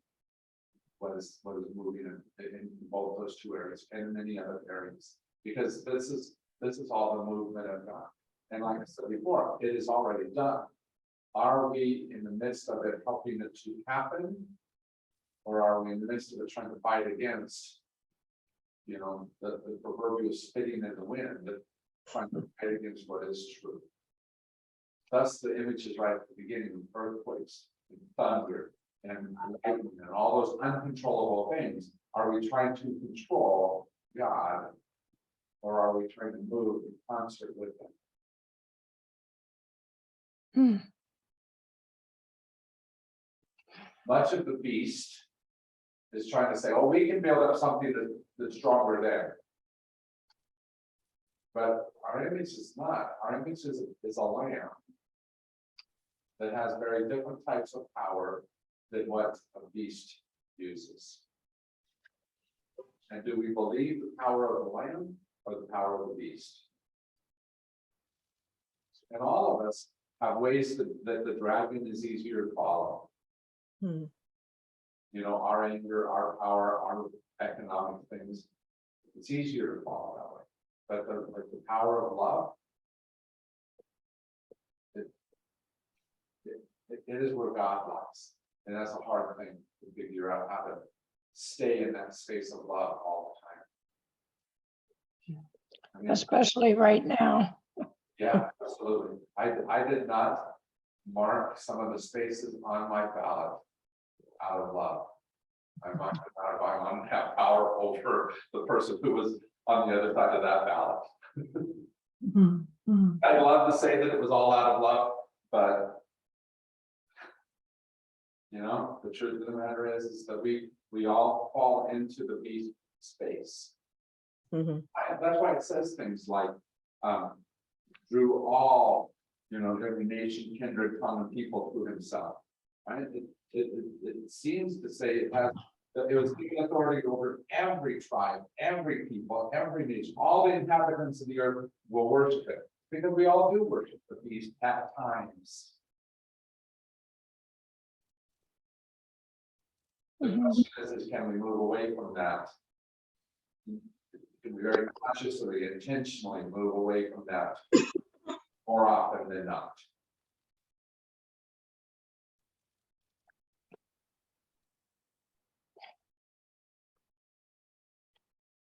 What is moving in both those two areas and many other areas, because this is all the movement of God. And like I said before, it is already done. Are we in the midst of it helping it to happen? Or are we in the midst of it trying to fight against, the proverbial spitting in the wind, that trying to fight against what is true? Thus, the image is right at the beginning of earthquakes and thunder and lightning and all those uncontrollable things. Are we trying to control God or are we trying to move in concert with them? Hmm. Much of the beast is trying to say, oh, we can build up something that's stronger there. But our image is not. Our image is a lamb that has very different types of power than what a beast uses. And do we believe the power of the lamb or the power of the beast? And all of us have ways that the dragon is easier to follow. Hmm. You know, our anger, our power, our economic things, it's easier to follow that way. But the power of love, it is where God lies. And that's a hard thing to figure out, how to stay in that space of love all the time. I mean, Especially right now. yeah, absolutely. I did not mark some of the spaces on my ballot out of love. I marked it out of, I wanted to have power over the person who was on the other side of that ballot. Mhm, mhm. I'd love to say that it was all out of love, but you know, the truth of the matter is that we all fall into the beast space. Mhm. That's why it says things like, through all, you know, every nation, kindred, tongue, and people to himself. Right? It seems to say it has, that it was given authority over every tribe, every people, every nation, all the inhabitants of the earth will worship it. Because we all do worship the beast at times. The Mhm. question is can we move away from that? Can we very consciously, intentionally move away from that more often than not?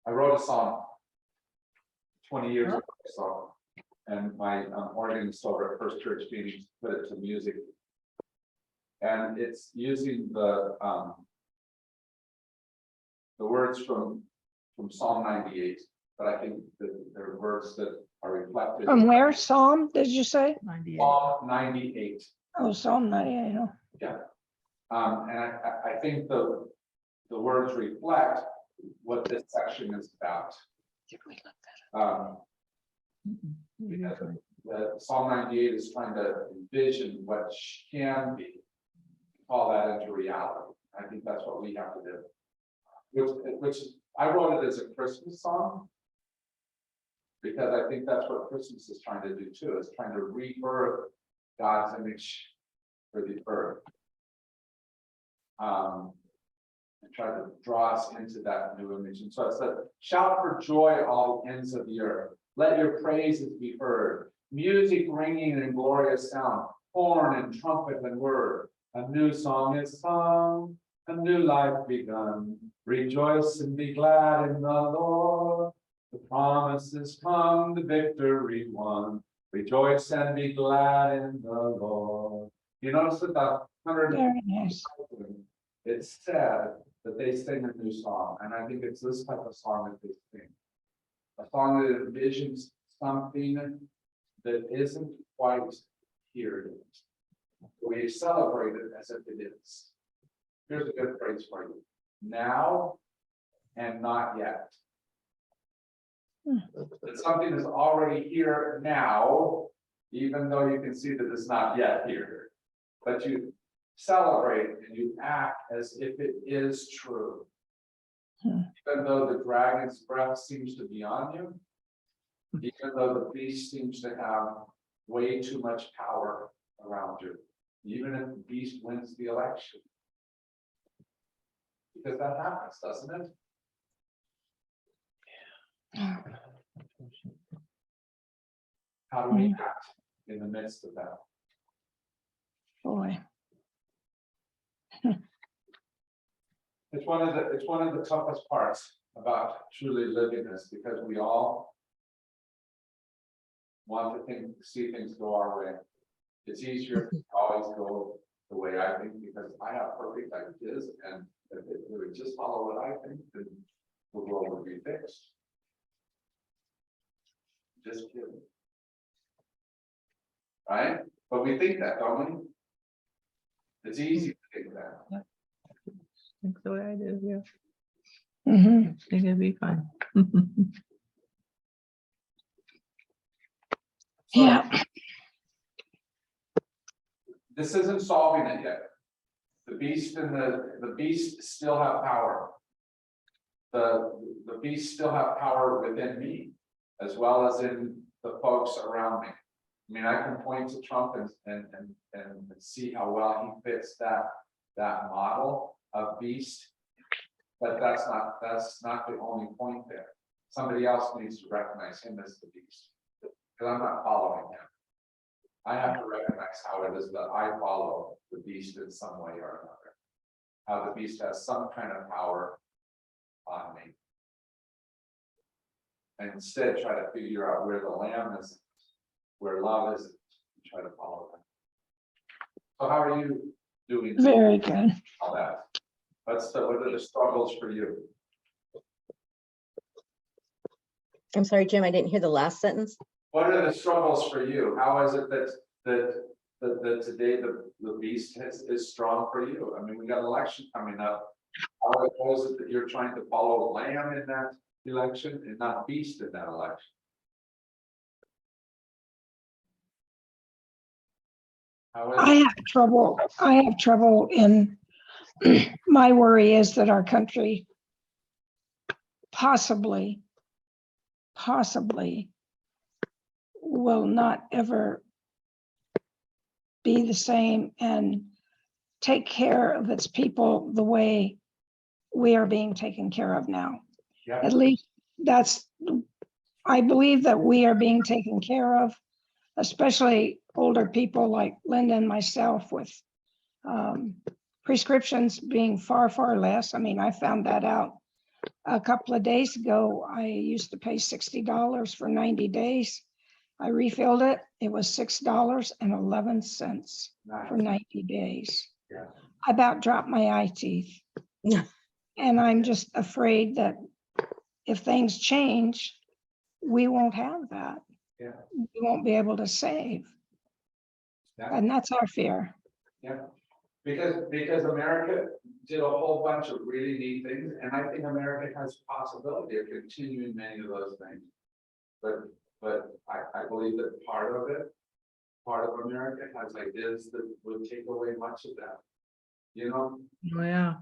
I wrote a song 20 years ago, so, and my organist over at First Church Meetings put it to music. And it's using the words from Psalm 98, but I think that there are words that are reflected. From where? Psalm, did you say? 98. Psalm 98. Oh, Psalm 98. Oh. Yeah. And I think the words reflect what this section is about. Mhm. You're Because fine. the Psalm 98 is trying to envision what can be, call that into reality. I think that's what we have to do. Which I wrote it as a Christmas song. Because I think that's what Christmas is trying to do too, is trying to rebirth God's image for the earth. And try to draw us into that new image. And so it said, shout for joy, all the ends of the earth. Let your praises be heard. Music ringing in glorious sound, horn and trumpet and word. A new song is sung, a new life begun. Rejoice and be glad in the Lord. The promise is come, the victory won. Rejoice and be glad in the Lord. You notice that the 100. Very nice. It's said that they sing a new song, and I think it's this type of song that they sing. A song that envisions something that isn't quite here yet. We celebrate it as if it is. Here's a good phrase for you. Now and not yet. That something is already here now, even though you can see that it's not yet here. But you celebrate and you act as if it is true. Even though the dragon's breath seems to be on you, even though the beast seems to have way too much power around you, even if the beast wins the election. Because that happens, doesn't it? How do we act in the midst of that? Boy. It's one of the toughest parts about truly living this, because we all want to see things go our way. It's easier to always go the way I think, because I have perfect ideas, and if it would just follow what I think, then the world would be fixed. right? But we think that, don't we? It's easy to think that. That's the way I do, yeah. Mhm. I think it'd be fine. So Yeah, this isn't solving it yet. The beast and the beast still have power. The beasts still have power within me, as well as in the folks around me. I mean, I can point to Trump and see how well he fits that model of beast. But that's not the only point there. Somebody else needs to recognize him as the beast. Because I'm not following him. I have to recognize how it is that I follow the beast in some way or another. How the beast has some kind of power on me. And instead try to figure out where the lamb is, where love is, and try to follow them. So how are you doing very good. all that? What are the struggles for you? I'm sorry, Jim, I didn't hear the last sentence. What are the struggles for you? How is it that today the beast is strong for you? I mean, we got election coming up. How is it that you're trying to follow lamb in that election and not beast in that election? How I is have trouble in, my worry is that our country possibly will not ever be the same and take care of its people the way we are being taken care of now. yeah, At least I believe that we are being taken care of, especially older people like Linda and myself with prescriptions being far, far less. I mean, I found that out a couple of days ago. I used to pay $60 for 90 days. I refilled it. It was $6.11 for nice. 90 days. Yeah. I about dropped my eye teeth. And I'm just afraid that if things change, we won't have that. Yeah. We won't be able to save. Yeah. And that's our fear. Yeah, because America did a whole bunch of really neat things, and I think America has possibility of continuing many of those things. But I believe that part of America has ideas that would take away much of that. You know, Oh, yeah.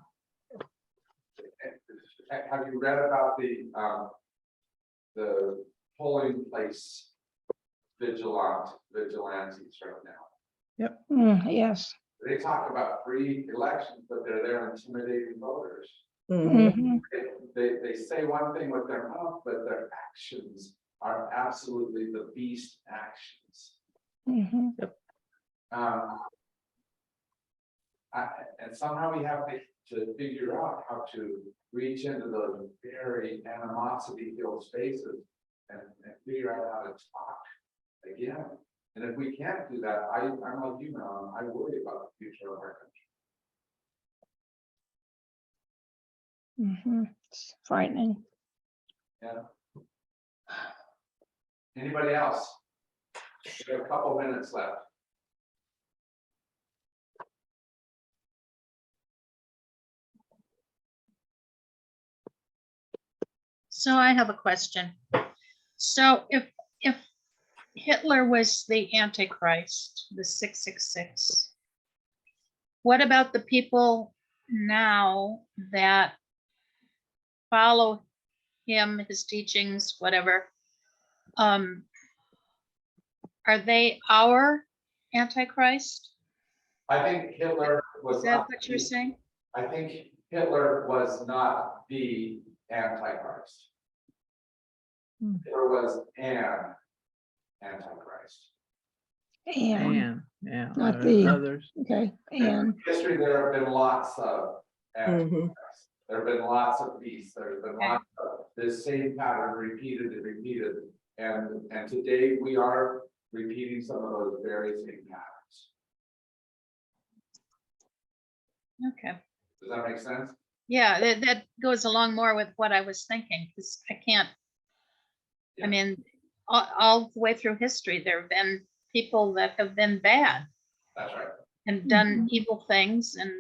have you read about the polling place vigilantes right now? Yes. They talk about free elections, but they're there intimidating voters. Mhm. Mhm. They say one thing with their mouth, but their actions are absolutely the beast actions. Mhm. And somehow we have to figure out how to reach into those very animosity-filled spaces and figure out how to talk again. And if we can't do that, I'm like you, Mel, I worry about the future of our country. Mhm. It's frightening. Yeah. Anybody else? We have a couple minutes left. So I have a question. So if Hitler was the Antichrist, the 666, what about the people now that follow him, his teachings, whatever? Are they our Antichrist? I think Hitler was Is that not what you're saying? I think Hitler was not the Antichrist. Hitler was an Antichrist. And, Yeah. Not there's the- others. okay, In and, history, there have been lots of Antichrists. Mhm. There have been lots of beasts. There's been lots of this same pattern repeated and repeated. And today we are repeating some of those very same patterns. Okay. Does that make sense? Yeah, that goes along more with what I was thinking, because I can't, Yeah. I mean, all the way through history, there have been people that have been bad That's right. and done evil things and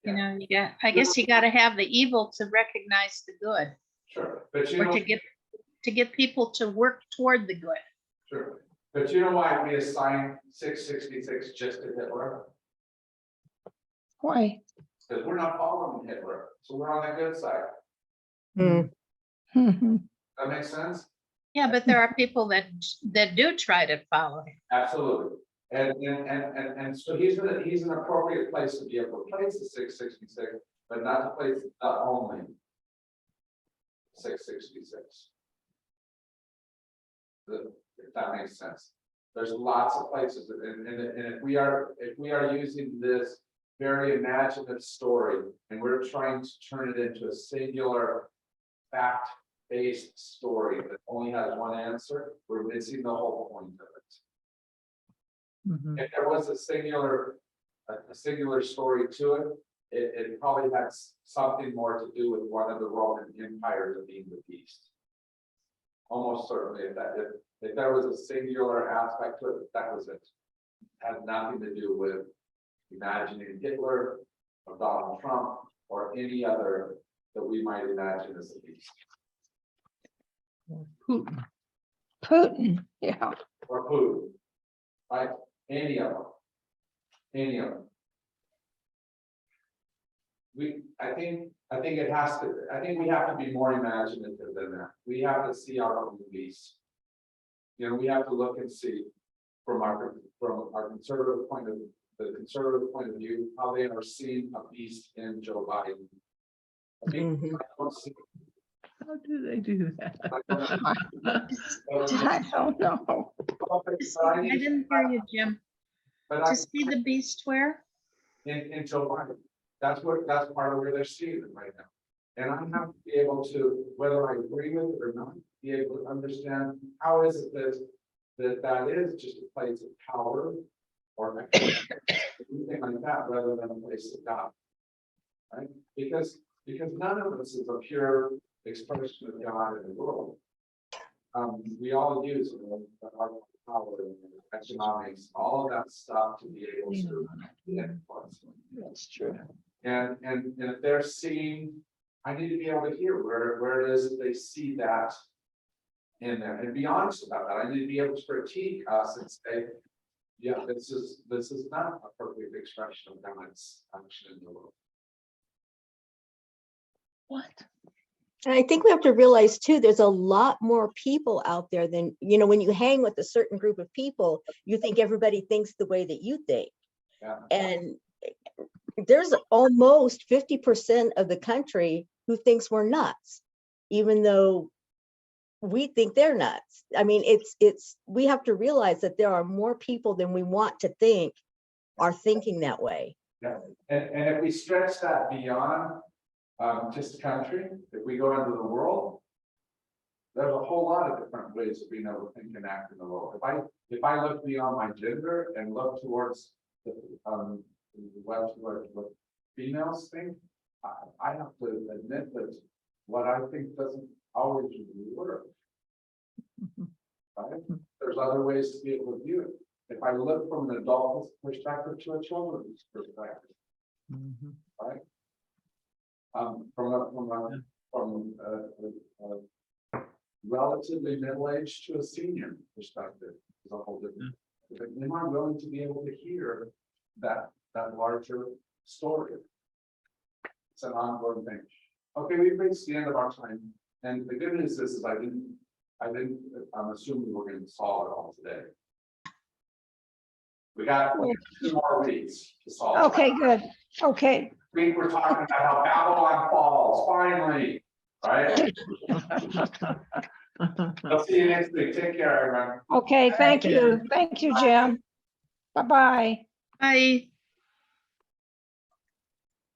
you know, I guess you gotta have the evil to recognize the good, Sure, but you or know, to get people to work toward the good. sure, but you know why we assign 666 just to Hitler? Why? Because we're not following Hitler, so we're on the good side. Hmm. Mhm. That makes sense? Yeah, but there are people that do try to follow him. Absolutely. And so he's an appropriate place to be able to place the 666, but not to place the only 666. If that makes sense. There's lots of places, and if we are using this very imaginative story and we're trying to turn it into a singular fact-based story that only has one answer, we're missing the whole point of it. Mhm. If there was a singular story to it, it probably had something more to do with one of the Roman empires of being the beast. Almost certainly, if there was a singular aspect to it, that was it. It had nothing to do with imagining Hitler or Donald Trump or any other that we might imagine as a beast. Putin. Putin, yeah. Or Putin, right? Any of them. Any of them. I think we have to be more imaginative than that. We have to see our own beast. You know, we have to look and see from our conservative point of view, how they are seeing a beast in Joe Biden. I mean, Mhm. I don't see- How do they do that? I don't know. I didn't hear you, Jim. But I, To see the beast where? in Joe Biden, that's part of where they're seeing it right now. And I have to be able to, whether I agree with it or not, be able to understand how is it that is just a place of power or anything like that, rather than a place of God. Right? Because none of this is a pure expression of God in the world. We all use our power and economics, all of that stuff to be able to influence. That's true. And if they're seeing, I need to be able to hear where it is that they see that in there and be honest about that. I need to be able to critique us and say, yeah, this is not a perfect expression of God's action in the world. What? And I think we have to realize too, there's a lot more people out there than, you know, when you hang with a certain group of people, you think everybody thinks the way that you think. Yeah. And there's almost 50% of the country who thinks we're nuts, even though we think they're nuts. I mean, we have to realize that there are more people than we want to think are thinking that way. Yeah, and if we stretch that beyond just the country, if we go into the world, there's a whole lot of different ways of being able to think and act in the world. If I look beyond my gender and look towards what females think, I have to admit that what I think doesn't always really work. Right? There's other ways to be able to view it. If I look from an adult perspective to a children's perspective, Mhm. right? From a relatively middle-aged to a senior perspective is a whole different. Am I willing to be able to hear that larger story? It's an ongoing thing. Okay, we've reached the end of our time, and the good news is I'm assuming we're going to solve it all today. We got 2 more weeks to solve it. Okay, good. Okay. We were talking about how Babylon falls, finally, right? I'll see you next week. Take care, everyone. Okay, thank you. Thank you, Jim. Bye-bye. Bye.